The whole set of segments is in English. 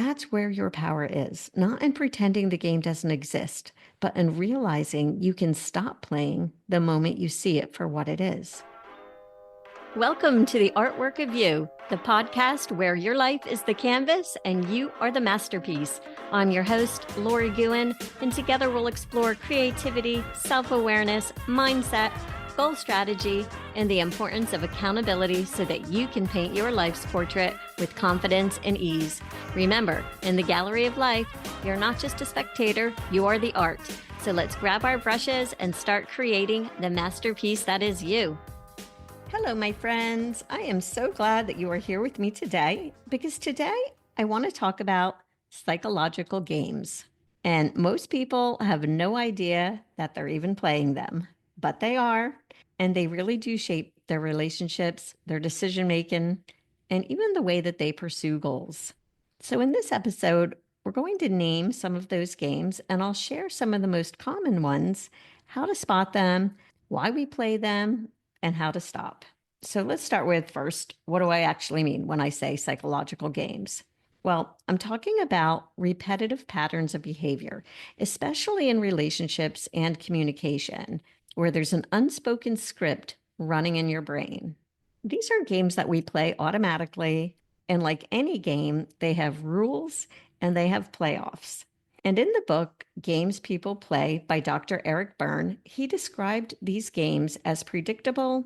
That's where your power is, not in pretending the game doesn't exist, but in realizing you can stop playing the moment you see it for what it is. Welcome to the Artwork of You, the podcast where your life is the canvas and you are the masterpiece. I'm your host, Lori Gouhin, and together we'll explore creativity, self-awareness, mindset, goal strategy, and the importance of accountability so that you can paint your life's portrait with confidence and ease. Remember, in the gallery of life, you're not just a spectator, you are the art. So let's grab our brushes and start creating the masterpiece that is you. Hello, my friends. I am so glad that you are here with me today because today I want to talk about psychological games. And most people have no idea that they're even playing them, but they are, and they really do shape their relationships, their decision making, and even the way that they pursue goals. So in this episode, we're going to name some of those games, and I'll share some of the most common ones, how to spot them, why we play them, and how to stop. So let's start with first, what do I actually mean when I say psychological games? Well, I'm talking about repetitive patterns of behavior, especially in relationships and communication, where there's an unspoken script running in your brain. These are games that we play automatically, and like any game, they have rules and they have playoffs. And in the book, Games People Play by Dr. Eric Berne, he described these games as predictable,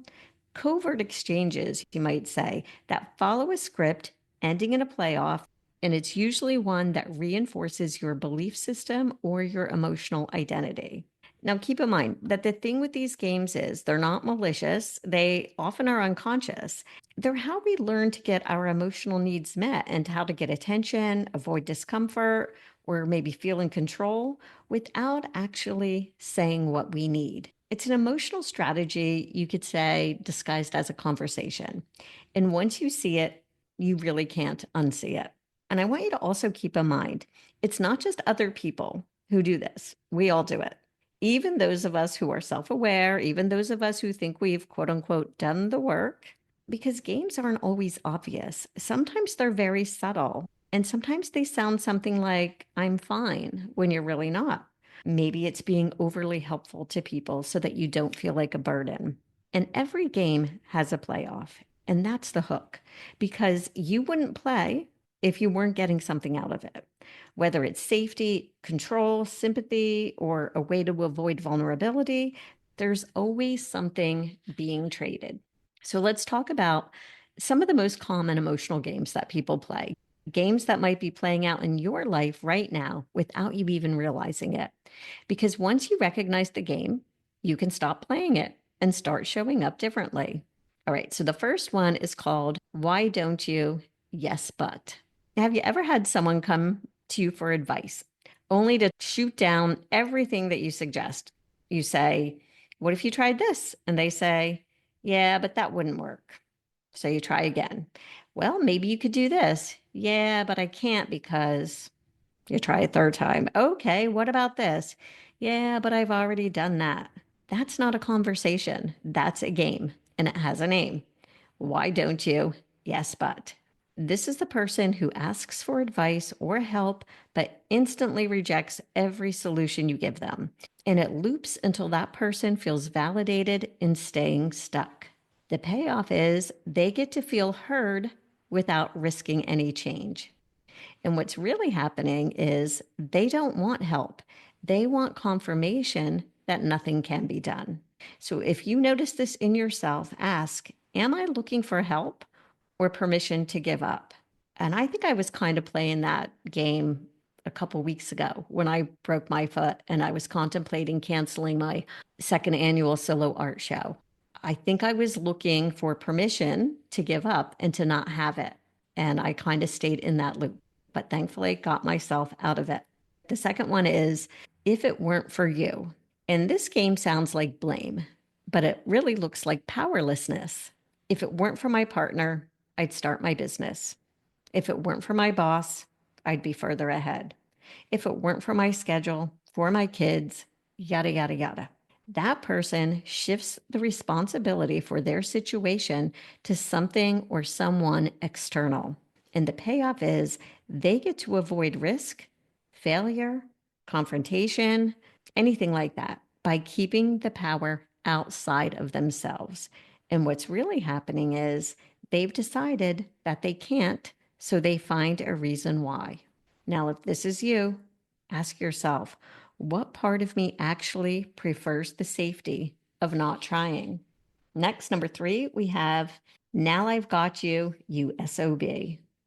covert exchanges, you might say, that follow a script ending in a playoff, and it's usually one that reinforces your belief system or your emotional identity. Now, keep in mind that the thing with these games is they're not malicious. They often are unconscious. They're how we learn to get our emotional needs met and how to get attention, avoid discomfort, or maybe feel in control without actually saying what we need. It's an emotional strategy, you could say, disguised as a conversation. And once you see it, you really can't unsee it. And I want you to also keep in mind, it's not just other people who do this. We all do it. Even those of us who are self-aware, even those of us who think we've quote unquote done the work, because games aren't always obvious. Sometimes they're very subtle. And sometimes they sound something like, I'm fine, when you're really not. Maybe it's being overly helpful to people so that you don't feel like a burden. And every game has a playoff. And that's the hook, because you wouldn't play if you weren't getting something out of it, whether it's safety, control, sympathy, or a way to avoid vulnerability. There's always something being traded. So let's talk about some of the most common emotional games that people play. Games that might be playing out in your life right now without you even realizing it. Because once you recognize the game, you can stop playing it and start showing up differently. All right, so the first one is called Why Don't You? Yes, But. Have you ever had someone come to you for advice only to shoot down everything that you suggest? You say, what if you tried this? And they say, yeah, but that wouldn't work. So you try again. Well, maybe you could do this. Yeah, but I can't because you try a third time. Okay, what about this? Yeah, but I've already done that. That's not a conversation. That's a game, and it has a name. Why don't you? Yes, but. This is the person who asks for advice or help, but instantly rejects every solution you give them. And it loops until that person feels validated in staying stuck. The payoff is they get to feel heard without risking any change. And what's really happening is they don't want help. They want confirmation that nothing can be done. So if you notice this in yourself, ask, am I looking for help or permission to give up? And I think I was kind of playing that game a couple weeks ago when I broke my foot and I was contemplating canceling my second annual solo art show. I think I was looking for permission to give up and to not have it. And I kind of stayed in that loop, but thankfully got myself out of it. The second one is if it weren't for you. And this game sounds like blame, but it really looks like powerlessness. If it weren't for my partner, I'd start my business. If it weren't for my boss, I'd be further ahead. If it weren't for my schedule, for my kids, yada, yada, yada. That person shifts the responsibility for their situation to something or someone external. And the payoff is they get to avoid risk, failure, confrontation, anything like that by keeping the power outside of themselves. And what's really happening is they've decided that they can't, so they find a reason why. Now, if this is you, ask yourself, what part of me actually prefers the safety of not trying? Next, number 3, we have now I've got you, you SOB.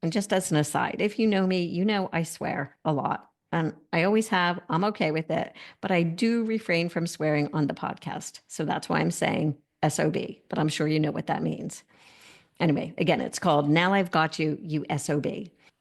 And just as an aside, if you know me, you know I swear a lot. And I always have, I'm okay with it, but I do refrain from swearing on the podcast. So that's why I'm saying SOB, but I'm sure you know what that means. Anyway, again, it's called Now I've Got You, You SOB.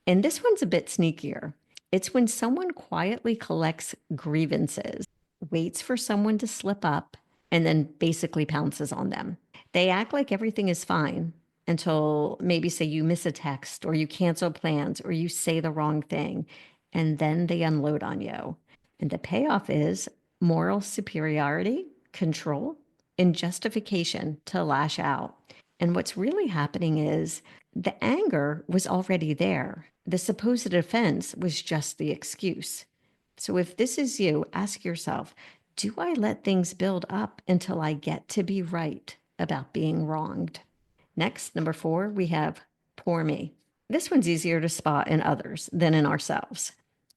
And this one's a bit sneakier. It's when someone quietly collects grievances, waits for someone to slip up, and then basically pounces on them. They act like everything is fine until maybe say you miss a text or you cancel plans or you say the wrong thing, and then they unload on you. And the payoff is moral superiority, control, and justification to lash out. And what's really happening is the anger was already there. The supposed offense was just the excuse. So if this is you, ask yourself, do I let things build up until I get to be right about being wronged? Next, number 4, we have poor me. This one's easier to spot in others than in ourselves.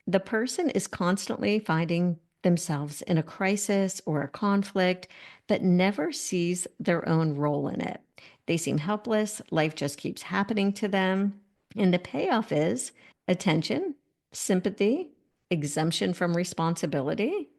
The person is constantly finding themselves in a crisis or a conflict, but never sees their own role in it. They seem helpless, life just keeps happening to them. And the payoff is attention, sympathy, exemption from responsibility.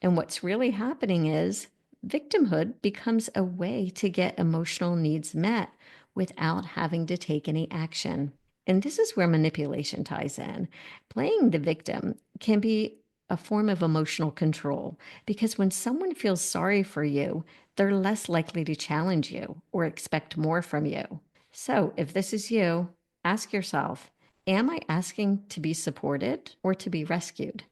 And what's really happening is victimhood becomes a way to get emotional needs met without having to take any action. And this is where manipulation ties in. Playing the victim can be a form of emotional control because when someone feels sorry for you, they're less likely to challenge you or expect more from you. So if this is you, ask yourself, am I asking to be supported or to be rescued?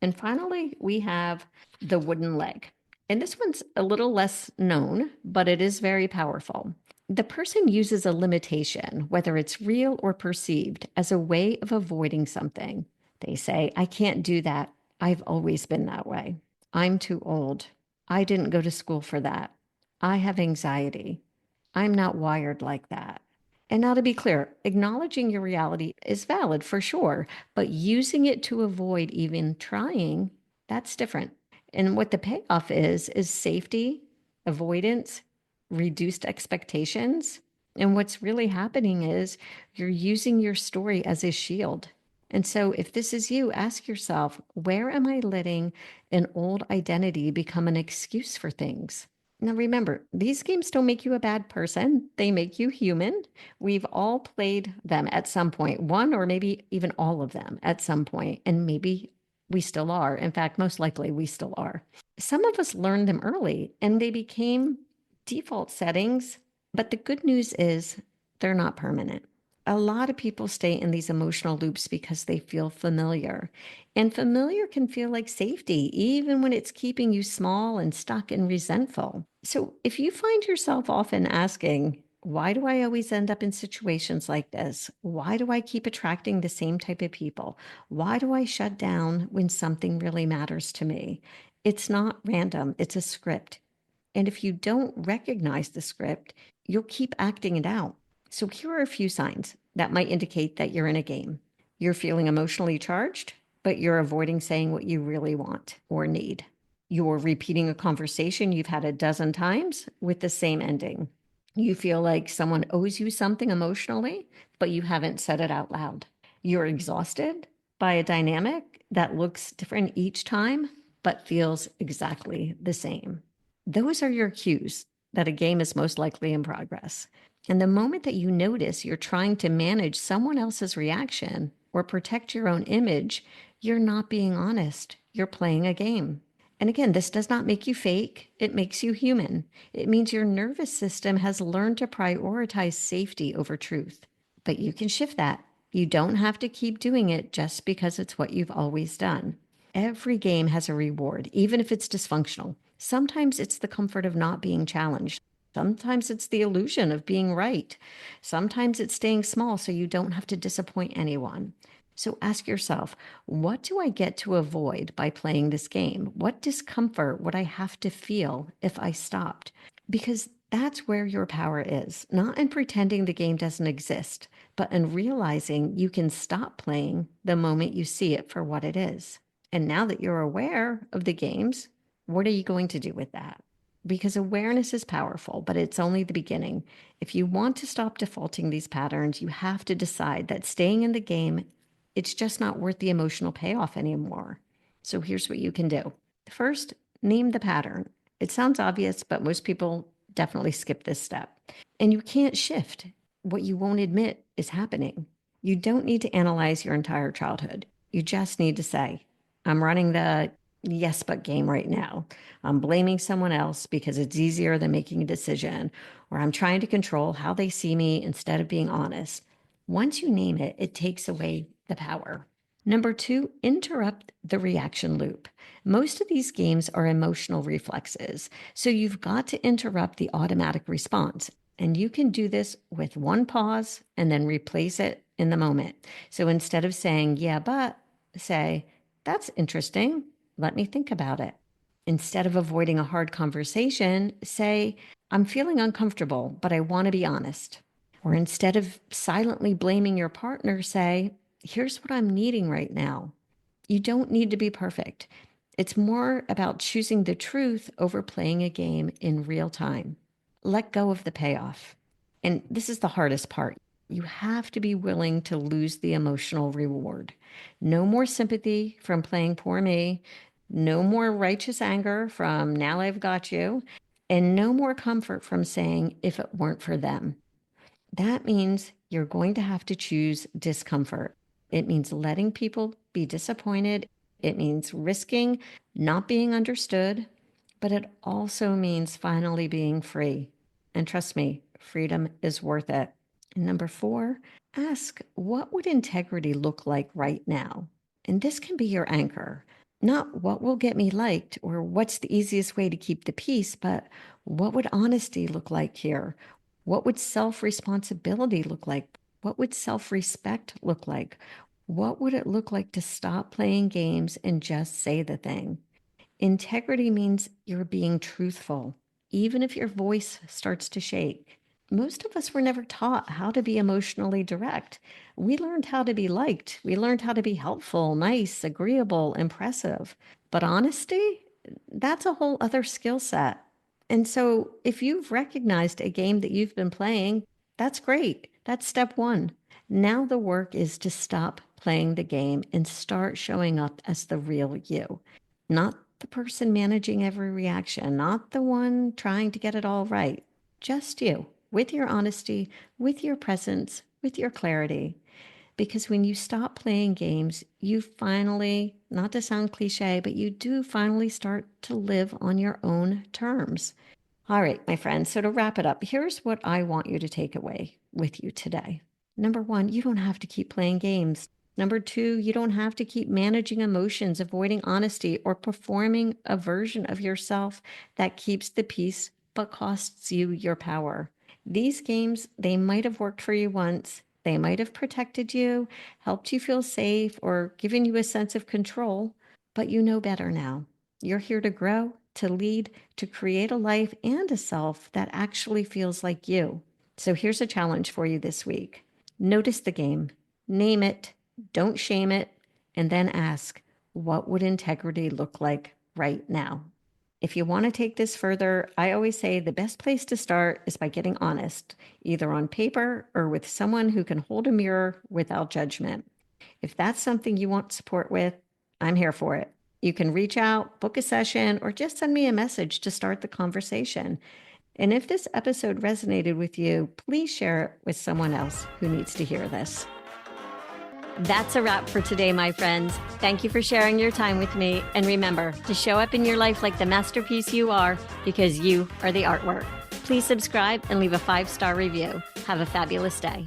And finally, we have the wooden leg. And this one's a little less known, but it is very powerful. The person uses a limitation, whether it's real or perceived, as a way of avoiding something. They say, I can't do that. I've always been that way. I'm too old. I didn't go to school for that. I have anxiety. I'm not wired like that. And now to be clear, acknowledging your reality is valid for sure, but using it to avoid even trying, that's different. And what the payoff is safety, avoidance, reduced expectations. And what's really happening is you're using your story as a shield. And so if this is you, ask yourself, where am I letting an old identity become an excuse for things? Now, remember, these games don't make you a bad person. They make you human. We've all played them at some point, one or maybe even all of them at some point, and maybe we still are. In fact, most likely we still are. Some of us learned them early and they became default settings, but the good news is they're not permanent. A lot of people stay in these emotional loops because they feel familiar. And familiar can feel like safety, even when it's keeping you small and stuck and resentful. So if you find yourself often asking, why do I always end up in situations like this? Why do I keep attracting the same type of people? Why do I shut down when something really matters to me? It's not random, it's a script. And if you don't recognize the script, you'll keep acting it out. So here are a few signs that might indicate that you're in a game. You're feeling emotionally charged, but you're avoiding saying what you really want or need. You're repeating a conversation you've had a dozen times with the same ending. You feel like someone owes you something emotionally, but you haven't said it out loud. You're exhausted by a dynamic that looks different each time, but feels exactly the same. Those are your cues that a game is most likely in progress. And the moment that you notice you're trying to manage someone else's reaction or protect your own image, you're not being honest. You're playing a game. And again, this does not make you fake. It makes you human. It means your nervous system has learned to prioritize safety over truth. But you can shift that. You don't have to keep doing it just because it's what you've always done. Every game has a reward, even if it's dysfunctional. Sometimes it's the comfort of not being challenged. Sometimes it's the illusion of being right. Sometimes it's staying small so you don't have to disappoint anyone. So ask yourself, what do I get to avoid by playing this game? What discomfort would I have to feel if I stopped? Because that's where your power is, not in pretending the game doesn't exist, but in realizing you can stop playing the moment you see it for what it is. And now that you're aware of the games, what are you going to do with that? Because awareness is powerful, but it's only the beginning. If you want to stop defaulting these patterns, you have to decide that staying in the game, it's just not worth the emotional payoff anymore. So here's what you can do. First, name the pattern. It sounds obvious, but most people definitely skip this step. And you can't shift what you won't admit is happening. You don't need to analyze your entire childhood. You just need to say, I'm running the yes but game right now. I'm blaming someone else because it's easier than making a decision, or I'm trying to control how they see me instead of being honest. Once you name it, it takes away the power. Number 2, interrupt the reaction loop. Most of these games are emotional reflexes, so you've got to interrupt the automatic response. And you can do this with one pause and then replace it in the moment. So instead of saying, yeah, but, say, that's interesting. Let me think about it. Instead of avoiding a hard conversation, say, I'm feeling uncomfortable, but I want to be honest. Or instead of silently blaming your partner, say, here's what I'm needing right now. You don't need to be perfect. It's more about choosing the truth over playing a game in real time. Let go of the payoff. And this is the hardest part. You have to be willing to lose the emotional reward. No more sympathy from playing poor me. No more righteous anger from now I've got you. And no more comfort from saying if it weren't for them. That means you're going to have to choose discomfort. It means letting people be disappointed. It means risking not being understood, but it also means finally being free. And trust me, freedom is worth it. And number 4, ask, what would integrity look like right now? And this can be your anchor. Not what will get me liked or what's the easiest way to keep the peace, but what would honesty look like here? What would self-responsibility look like? What would self-respect look like? What would it look like to stop playing games and just say the thing? Integrity means you're being truthful, even if your voice starts to shake. Most of us were never taught how to be emotionally direct. We learned how to be liked. We learned how to be helpful, nice, agreeable, impressive. But honesty, that's a whole other skill set. And so if you've recognized a game that you've been playing, that's great. That's step 1. Now the work is to stop playing the game and start showing up as the real you. Not the person managing every reaction, not the one trying to get it all right. Just you, with your honesty, with your presence, with your clarity. Because when you stop playing games, you finally, not to sound cliche, but you do finally start to live on your own terms. All right, my friends, so to wrap it up, here's what I want you to take away with you today. Number 1, you don't have to keep playing games. Number 2, you don't have to keep managing emotions, avoiding honesty, or performing a version of yourself that keeps the peace but costs you your power. These games, they might have worked for you once. They might have protected you, helped you feel safe, or given you a sense of control, but you know better now. You're here to grow, to lead, to create a life and a self that actually feels like you. So here's a challenge for you this week. Notice the game, name it, don't shame it, and then ask, what would integrity look like right now? If you want to take this further, I always say the best place to start is by getting honest, either on paper or with someone who can hold a mirror without judgment. If that's something you want support with, I'm here for it. You can reach out, book a session, or just send me a message to start the conversation. And if this episode resonated with you, please share it with someone else who needs to hear this. That's a wrap for today, my friends. Thank you for sharing your time with me. And remember to show up in your life like the masterpiece you are, because you are the artwork. Please subscribe and leave a 5-star review. Have a fabulous day.